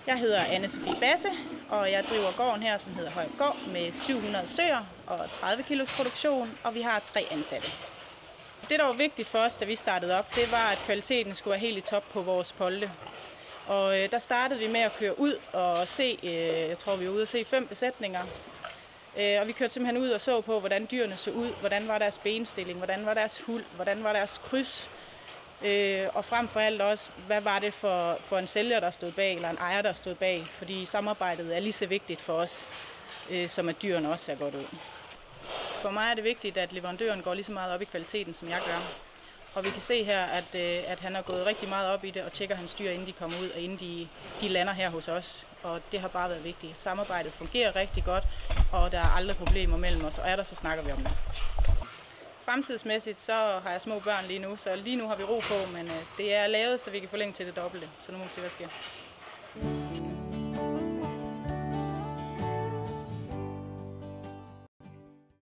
Jeg hedder Anne-Sophie Basse, og jeg driver gården her, som hedder Høj Gård, med 700 søer og 30 kilos produktion, og vi har 3 ansatte. Det, der var vigtigt for os, da vi startede op, det var, at kvaliteten skulle være helt i top på vores polte. Og der startede vi med at køre ud og se, jeg tror vi var ude at se 5 besætninger. Og vi kørte simpelthen ud og så på, hvordan dyrene så ud, hvordan var deres benstilling, hvordan var deres huld, hvordan var deres kryds. Og frem for alt også, hvad var det for en sælger, der stod bag, eller en ejer, der stod bag. Fordi samarbejdet er lige så vigtigt for os, som at dyrene også ser godt ud. For mig er det vigtigt, at leverandøren går lige så meget op i kvaliteten, som jeg gør. Og vi kan se her, at han har gået rigtig meget op i det og tjekker hans dyr, inden de kommer ud og inden de lander her hos os. Og det har bare været vigtigt. Samarbejdet fungerer rigtig godt, og der er aldrig problemer mellem os, og er der, så snakker vi om det. Fremtidsmæssigt så har jeg små børn lige nu, så lige nu har vi ro på, men det er lavet, så vi kan forlænge til det dobbelte. Så nu må vi se, hvad der sker.